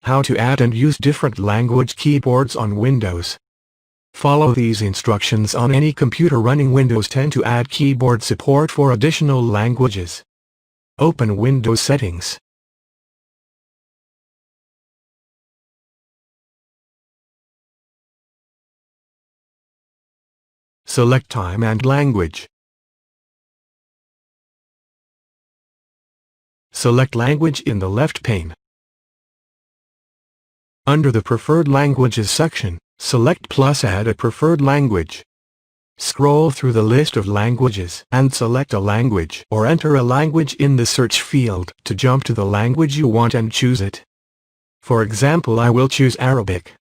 How to add and use different language keyboards on Windows. Follow these instructions on any computer running Windows 10 to add keyboard support for additional languages. Open Windows Settings. Select Time and Language. Select Language in the left pane. Under the Preferred Languages section, select plus Add a preferred language. Scroll through the list of languages and select a language or enter a language in the search field to jump to the language you want and choose it. For example, I will choose Arabic.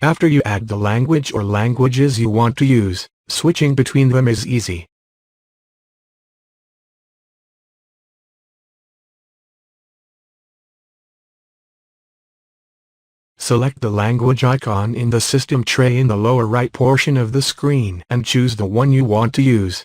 After you add the language or languages you want to use, switching between them is easy. Select the language icon in the system tray in the lower right portion of the screen and choose the one you want to use.